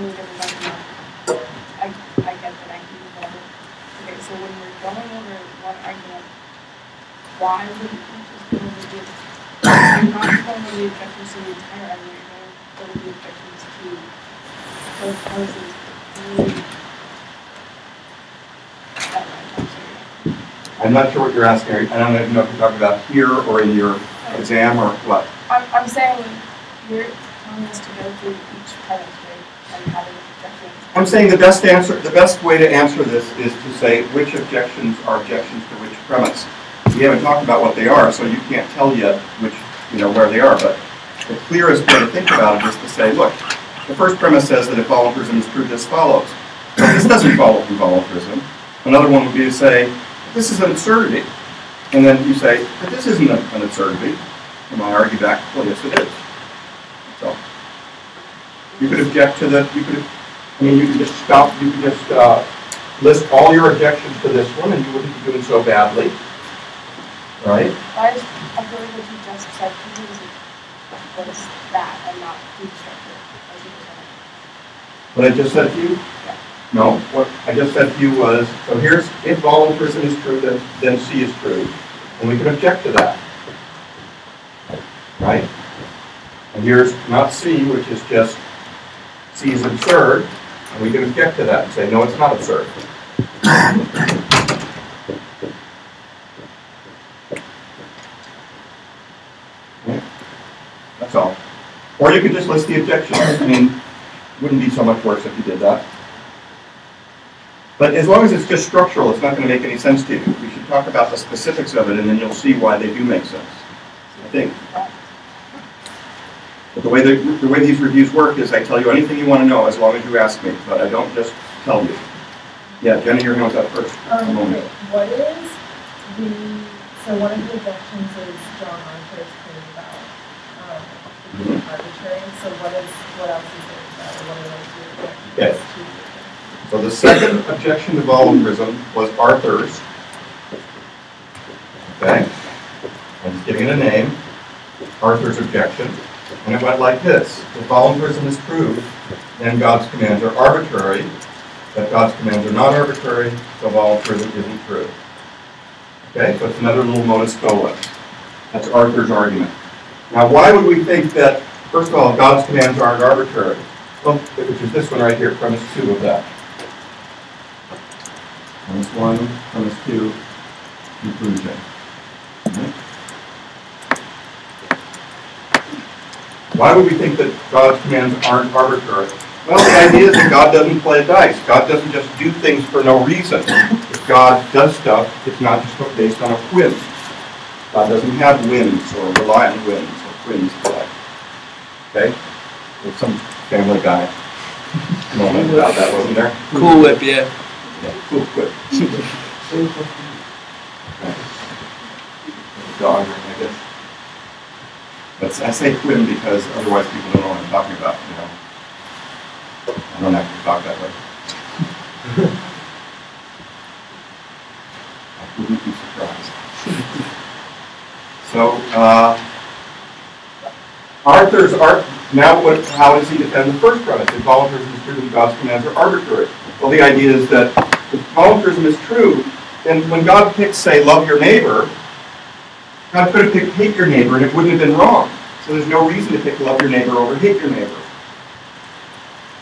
totally different argument. I get that I can do whatever. Okay, so when we're going over one argument, why wouldn't we just go over the you're not going over the objections to the entire argument, you're going over the objections to those premises really that much. I'm not sure what you're asking. I don't even know if you're talking about here or in your exam or what. I'm saying you're telling us to go through each premise, right? And having objections. I'm saying the best way to answer this is to say which objections are objections to which premise. We haven't talked about what they are, so you can't tell yet which, where they are. But the clearest way to think about it is to say, look, the first premise says that if voluntarism is true, this follows. But this doesn't follow from voluntarism. Another one would be to say, this is an absurdity. And then you say, but this isn't an absurdity. And I argue back, well, yes, it is. So you could object to the, you could just stop, you could just list all your objections to this one, and you wouldn't be doing so badly. Right? I feel like what you just said to me was that and not the structure. What I just said to you? Yeah. No, what I just said to you was, so here's, if voluntarism is true, then C is true. And we can object to that. Right? And here's not C, which is just C is absurd. And we can object to that and say, no, it's not absurd. That's all. Or you could just list the objections. I mean, it wouldn't be so much worse if you did that. But as long as it's just structural, it's not going to make any sense to you. We should talk about the specifics of it, and then you'll see why they do make sense, I think. But the way these reviews work is I tell you anything you want to know as long as you ask me, but I don't just tell you. Yeah, Jenny, your hand was up first. What is so one of the objections is John Arthur's claim about arbitrary. So what else is there about, or what are those two objections? Okay. So the second objection to voluntarism was Arthur's. Okay? I'm just giving it a name. Arthur's objection. And it went like this. If voluntarism is true, then God's commands are arbitrary. But God's commands are not arbitrary, so voluntarism isn't true. Okay? So it's another little modus tollens. That's Arthur's argument. Now, why would we think that, first of all, God's commands aren't arbitrary? Well, which is this one right here, premise 2 of that. Premise 1, premise 2, conclusion. Okay. Why would we think that God's commands aren't arbitrary? Well, the idea is that God doesn't play dice. God doesn't just do things for no reason. If God does stuff, it's not just based on a whim. God doesn't have whims or rely on whims or whims like. Okay? There's some Family Guy moment about that, wasn't there? Cool Whip, yeah. Yeah, Cool Whip. Dog, I guess. But I say whim because otherwise people don't know what I'm talking about, I don't have to talk that way. I wouldn't be surprised. So, Arthur's how does he defend the first premise? If voluntarism is true, then God's commands are arbitrary. Well, the idea is that if voluntarism is true, then when God picks, say, love your neighbor, God could have picked hate your neighbor and it wouldn't have been wrong. So there's no reason to pick love your neighbor over hate your neighbor.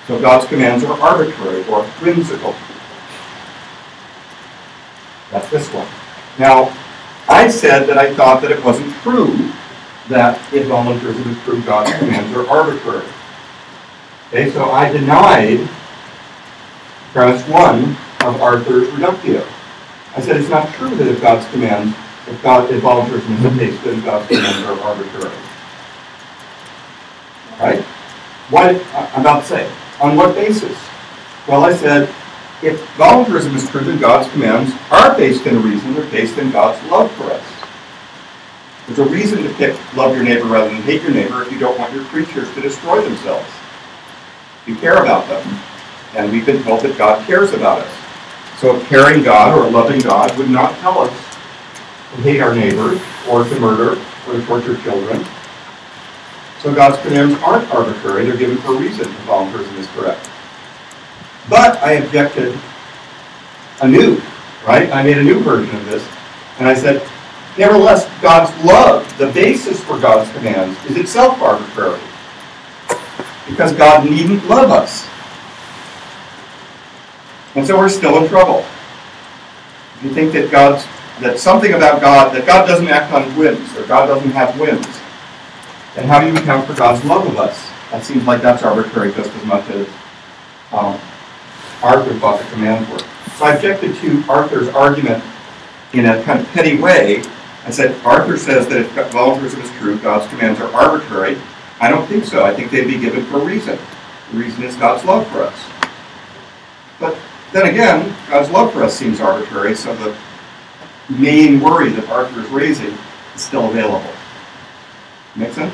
So God's commands are arbitrary or whimsical. That's this one. Now, I said that I thought that it wasn't true that if voluntarism is true, God's commands are arbitrary. Okay, so I denied premise 1 of Arthur's reductio. I said it's not true that if God's commands, if voluntarism is the case, then God's commands are arbitrary. Right? What I'm about to say. On what basis? Well, I said, if voluntarism is true, then God's commands are based in reason, they're based in God's love for us. There's a reason to pick love your neighbor rather than hate your neighbor if you don't want your creatures to destroy themselves. You care about them. And we've been told that God cares about us. So a caring God or a loving God would not tell us to hate our neighbors or to murder or to torture children. So God's commands aren't arbitrary, they're given for a reason if voluntarism is correct. But I objected anew, right? I made a new version of this, and I said, nevertheless, God's love, the basis for God's commands, is itself arbitrary. Because God needn't love us. And so we're still in trouble. If you think that something about God, that God doesn't act on whims, or God doesn't have whims, then how do you account for God's love of us? That seems like that's arbitrary just as much as Arthur thought the commands were. So I objected to Arthur's argument in a kind of petty way. I said, Arthur says that if voluntarism is true, God's commands are arbitrary. I don't think so. I think they'd be given for a reason. The reason is God's love for us. But then again, God's love for us seems arbitrary, so the main worry that Arthur is raising is still available. Make sense?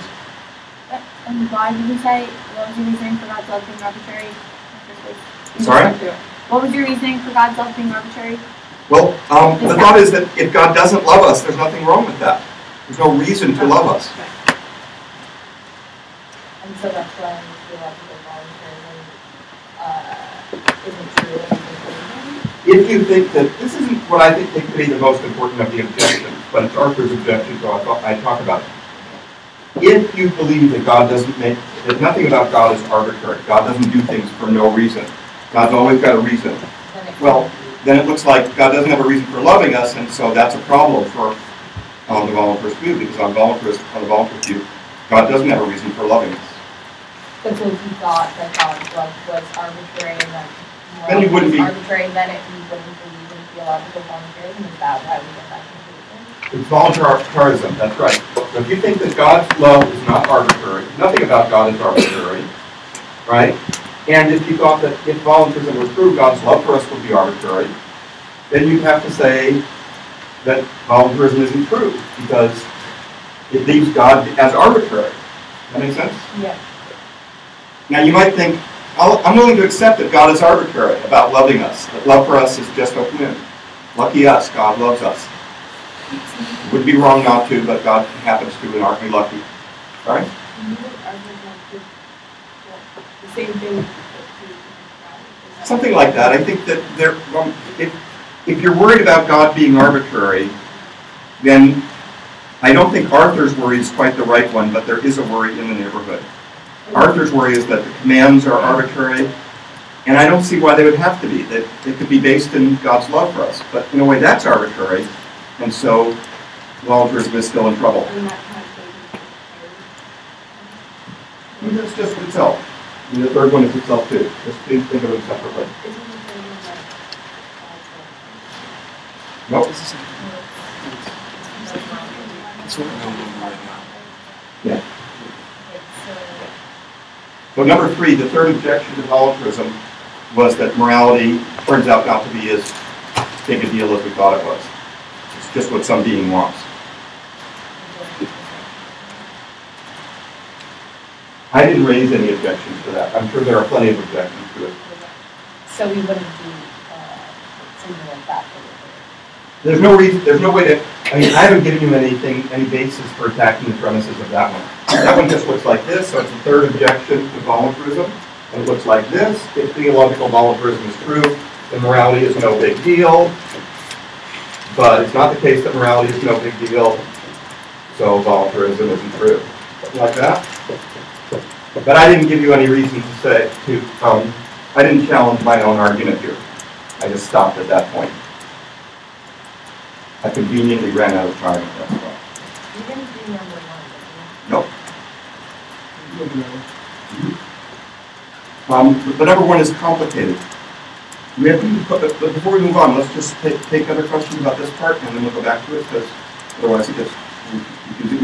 And why did you say, what was your reasoning for God's love being arbitrary? Sorry? What was your reasoning for God's love being arbitrary? Well, the thought is that if God doesn't love us, there's nothing wrong with that. There's no reason to love us. And so that's why theological voluntarism isn't true. If you think that, this isn't what I think to be the most important of the objections, but it's Arthur's objection, so I talk about it. If you believe that that nothing about God is arbitrary, God doesn't do things for no reason, God's always got a reason, well, then it looks like God doesn't have a reason for loving us, and so that's a problem for the voluntarist view, because on the voluntarist view, God doesn't have a reason for loving us. But so if you thought that God's love was arbitrary and that Then you wouldn't be arbitrary, then you wouldn't believe in theological voluntarism. Is that why we get that conclusion? It's voluntarism, that's right. So if you think that God's love is not arbitrary, nothing about God is arbitrary, right? And if you thought that if voluntarism were true, God's love for us would be arbitrary, then you'd have to say that voluntarism isn't true, because it leaves God as arbitrary. That make sense? Yeah. Now you might think, I'm willing to accept that God is arbitrary about loving us, that love for us is just a whim. Lucky us, God loves us. It would be wrong not to, but God happens to and aren't we lucky. All right? The same thing. Something like that. I think that if you're worried about God being arbitrary, then I don't think Arthur's worry is quite the right one, but there is a worry in the neighborhood. Arthur's worry is that the commands are arbitrary, and I don't see why they would have to be. That they could be based in God's love for us. But in a way, that's arbitrary, and so voluntarism is still in trouble. And that's just itself. And the third one is itself too. Just think of them separately. Nope. Yeah. So number 3, the third objection to voluntarism was that morality turns out not to be as big a deal as we thought it was. It's just what some being wants. I didn't raise any objections to that. I'm sure there are plenty of objections to it. So we wouldn't do something like that. There's no reason, there's no way to, I haven't given you any basis for attacking the premises of that one. That one just looks like this, so it's the third objection to voluntarism. And it looks like this. If theological voluntarism is true, then morality is no big deal. But it's not the case that morality is no big deal, so voluntarism isn't true. Something like that. But I didn't give you any reason to say, I didn't challenge my own argument here. I just stopped at that point. I conveniently ran out of time at that point. You didn't do number 1, No. But number 1 is complicated. But before we move on, let's just take other questions about this part, and then we'll go back to it, because otherwise we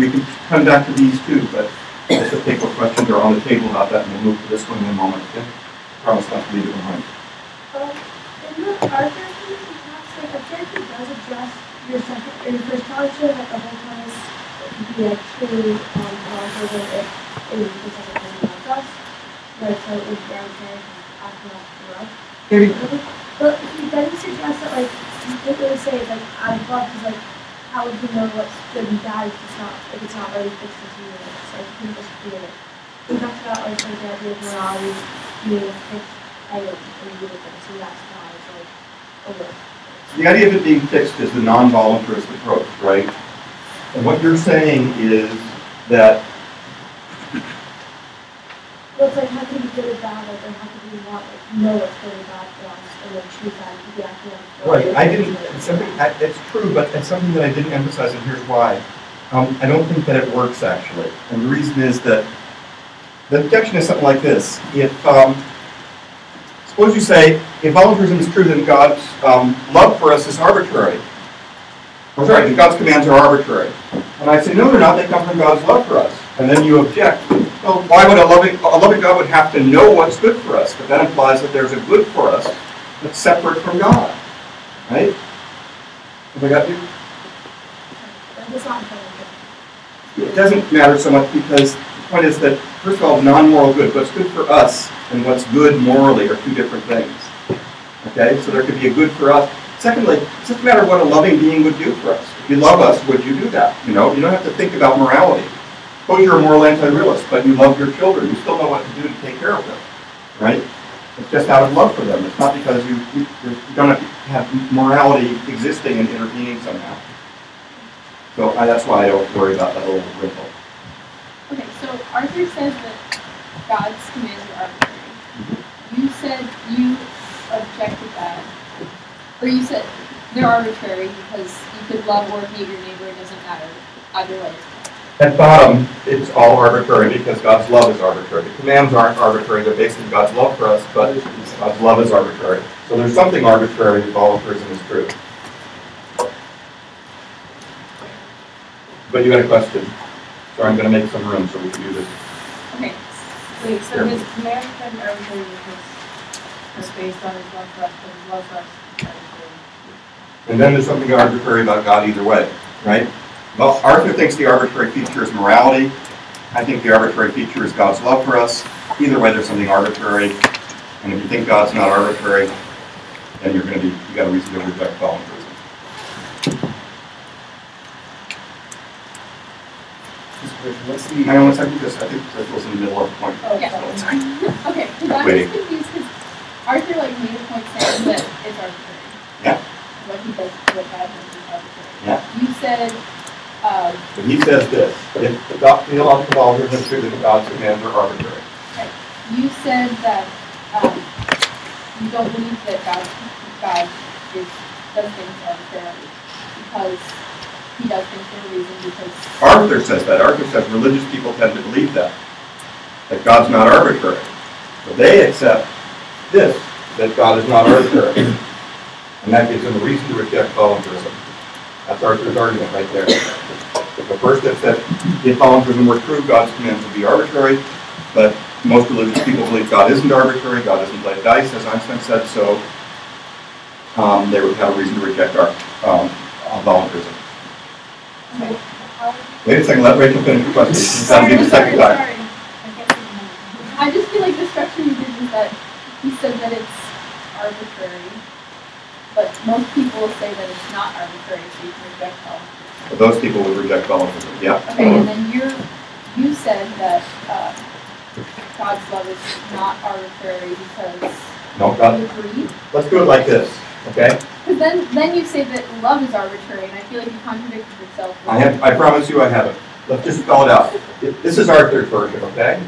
can come back to these too, but let's just take what questions are on the table about that, and we'll move to this one in a moment. Okay? Promise not to leave it behind. In the Arthur case, it talks like objective does address your first challenge, that the whole premise could be actually voluntarism if it is the second time about us. Like, so it was downstairs and acting off the rough. But he doesn't suggest that, like, you could really say, like, out of love, because, like, how would you know what's good and bad if it's not really fixed into you? It's like, you can just create it. He talks about, like the idea of morality being a fixed item in the difference, and that's why it's like, The idea of it being fixed is the non-voluntarist approach, right? And what you're saying is that, well, it's like, how can you be good or bad, like, or how can you not, like, know what's good or bad for us, and then choose that, and be actually like. right, I didn't, it's true, but it's something that I didn't emphasize, and here's why. I don't think that it works, actually. And the reason is that the objection is something like this. If, suppose you say, if voluntarism is true, then God's love for us is arbitrary. I'm sorry, then God's commands are arbitrary. And I say, no, they're not, they come from God's love for us. And then you object. Well, why would a loving God would have to know what's good for us? But that implies that there's a good for us that's separate from God. Right? Have I got you? It's not fair. It doesn't matter so much because the point is that, first of all, non-moral good, what's good for us and what's good morally are two different things. Okay? So there could be a good for us. Secondly, it doesn't matter what a loving being would do for us. If you love us, would you do that? You know, you don't have to think about morality. Suppose you're a moral anti-realist, but you love your children. You still know what to do to take care of them. Right? It's just out of love for them. It's not because you don't have morality existing and intervening somehow. So that's why I don't worry about that little wrinkle. Okay, so Arthur says that God's commands are arbitrary. You said you objected that, or you said they're arbitrary because you could love or hate your neighbor, it doesn't matter. Either way. At bottom, it's all arbitrary because God's love is arbitrary. The commands aren't arbitrary, they're based on God's love for us, but God's love is arbitrary. So there's something arbitrary if voluntarism is true. But you had a question. So I'm going to make some room so we can do this. Okay. Wait, so his command can be arbitrary because it's based on his love for us, but his love for us is arbitrary. And then there's something arbitrary about God either way, right? Well, Arthur thinks the arbitrary feature is morality. I think the arbitrary feature is God's love for us. Either way, there's something arbitrary. And if you think God's not arbitrary, then you got a reason to reject voluntarism. Hang on one second, I think Chris was in the middle of the point. Oh, yeah. Okay, because I'm Waiting. just confused because Arthur made a point saying that it's arbitrary. Yeah. What he does, what God does is arbitrary. Yeah. You said, But he says this, if the theological voluntarism is true, then God's commands are arbitrary. you said that you don't believe that God does things arbitrarily because he does things for a reason because Arthur says that. Arthur says religious people tend to believe that God's not arbitrary. But they accept this, that God is not arbitrary. And that gives them a reason to reject voluntarism. That's Arthur's argument right there. The first is that if voluntarism were true, God's commands would be arbitrary. But most religious people believe God isn't arbitrary, God doesn't play dice, as Einstein said, so they would have a reason to reject voluntarism. Wait a second, let Rachel finish the question. That'll be the second time. I just feel like the structure you did is that he said that it's arbitrary, but most people will say that it's not arbitrary, so you can reject voluntarism. But those people would reject voluntarism, yeah. Okay, and then you said that God's love is not arbitrary because No, God. you agree. Let's do it like this, okay? Because then you say that love is arbitrary, and I feel like you contradicted yourself. I promise you I haven't. Let's just spell it out. This is Arthur's version, okay?